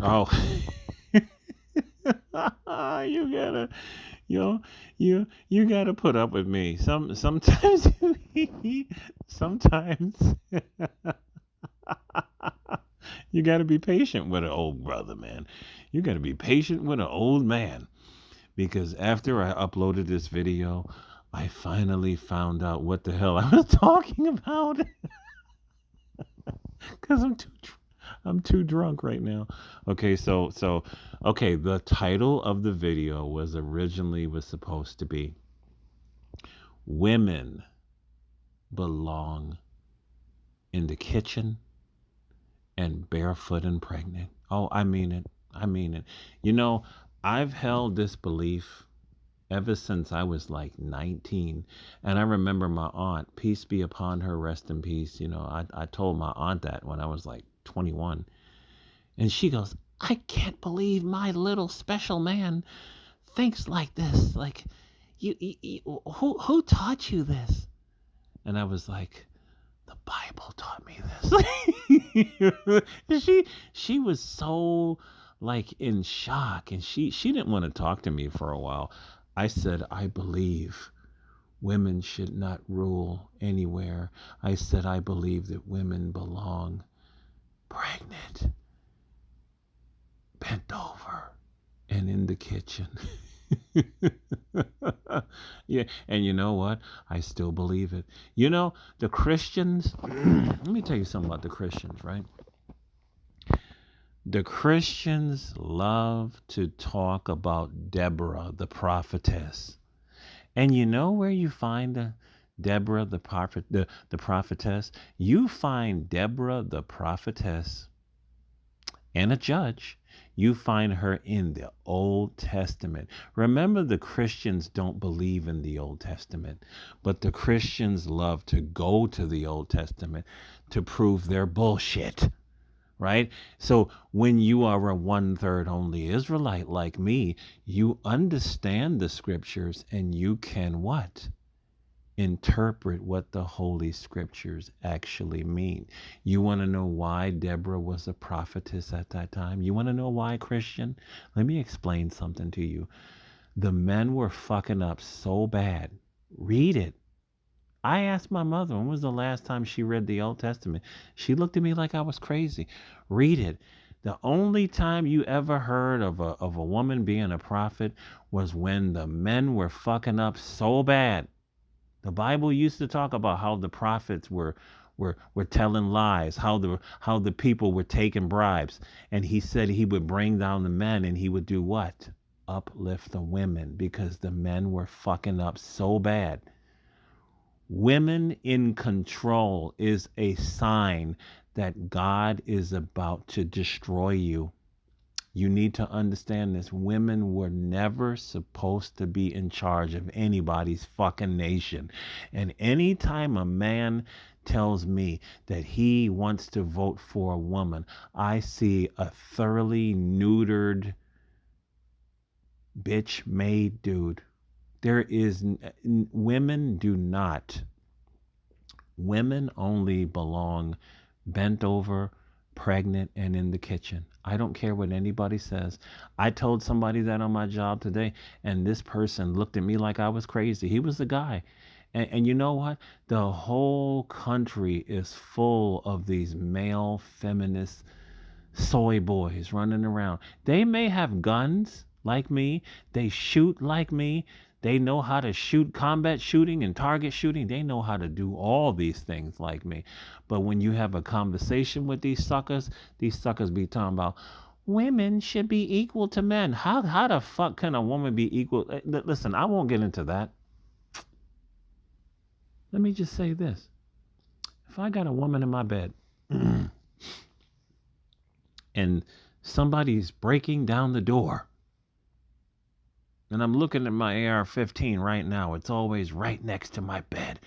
Oh, you gotta, yo, you gotta put up with me. Sometimes, sometimes you gotta be patient with an old brother, man. You gotta be patient with an old man because after I uploaded this video, I finally found out what the hell I was talking about because I'm too drunk right now. Okay, okay, the title of the video was supposed to be Women Belong in the Kitchen and Barefoot and Pregnant. Oh, I mean it. I mean it. You know, I've held this belief ever since I was like 19. And I remember my aunt, peace be upon her, rest in peace. I told my aunt that when I was like 21. And she goes, I can't believe my little special man thinks like this. Like, who taught you this? And I was like, the Bible taught me this. She was so like in shock, and she didn't want to talk to me for a while. I said, I believe women should not rule anywhere. I said, I believe that women belong pregnant, bent over, and in the kitchen. Yeah, and you know what? I still believe it. The Christians, let me tell you something about the Christians, right? The Christians love to talk about Deborah, the prophetess. And you know where you find Deborah, the prophetess? You find Deborah, the prophetess, and a judge. You find her in the Old Testament. Remember, the Christians don't believe in the Old Testament, but the Christians love to go to the Old Testament to prove their bullshit, right? So when you are a one third only Israelite like me, you understand the scriptures and you can what? Interpret what the Holy Scriptures actually mean. You want to know why Deborah was a prophetess at that time? You want to know why, Christian? Let me explain something to you. The men were fucking up so bad. Read it. I asked my mother when was the last time she read the Old Testament. She looked at me like I was crazy. Read it. The only time you ever heard of a woman being a prophet was when the men were fucking up so bad. The Bible used to talk about how the prophets were telling lies, how the people were taking bribes, and he said he would bring down the men and he would do what? Uplift the women because the men were fucking up so bad. Women in control is a sign that God is about to destroy you. You need to understand this. Women were never supposed to be in charge of anybody's fucking nation. And anytime a man tells me that he wants to vote for a woman, I see a thoroughly neutered, bitch made dude. There is, women do not. Women only belong bent over, pregnant, and in the kitchen. I don't care what anybody says. I told somebody that on my job today, and this person looked at me like I was crazy. He was the guy. And you know what? The whole country is full of these male feminist soy boys running around. They may have guns like me, they shoot like me, they know how to shoot combat shooting and target shooting. They know how to do all these things like me. But when you have a conversation with these suckers be talking about women should be equal to men. How the fuck can a woman be equal? Listen, I won't get into that. Let me just say this. If I got a woman in my bed and somebody's breaking down the door, and I'm looking at my AR-15 right now. It's always right next to my bed.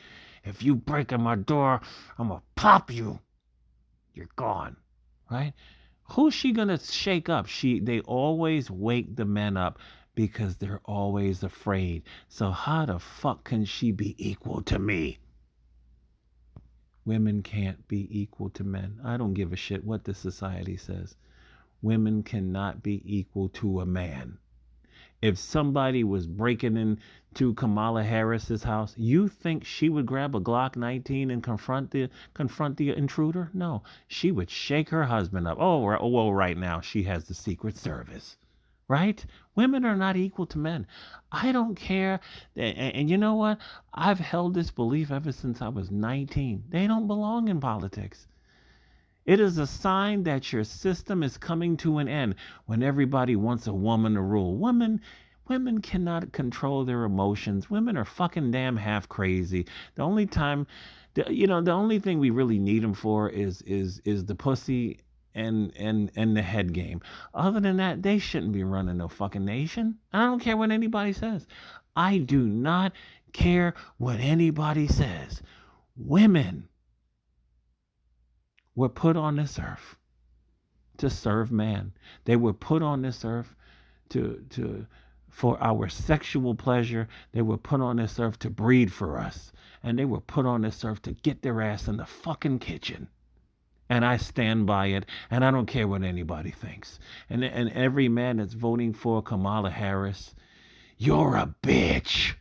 If you break in my door, I'm going to pop you. You're gone. Right? Who's she going to shake up? They always wake the men up because they're always afraid. So how the fuck can she be equal to me? Women can't be equal to men. I don't give a shit what the society says. women cannot be equal to a man. If somebody was breaking into Kamala Harris's house, you think she would grab a Glock 19 and confront the intruder? No, she would shake her husband up. Oh, well, right now she has the Secret Service, right? Women are not equal to men. I don't care. And you know what? I've held this belief ever since I was 19. They don't belong in politics. It is a sign that your system is coming to an end when everybody wants a woman to rule. Women cannot control their emotions. Women are fucking damn half crazy. The only time, the only thing we really need them for is the pussy and the head game. Other than that, they shouldn't be running no fucking nation. I don't care what anybody says. I do not care what anybody says. Women were put on this earth to serve man. They were put on this earth to for our sexual pleasure. They were put on this earth to breed for us. And they were put on this earth to get their ass in the fucking kitchen. And I stand by it, and I don't care what anybody thinks. And every man that's voting for Kamala Harris, you're a bitch.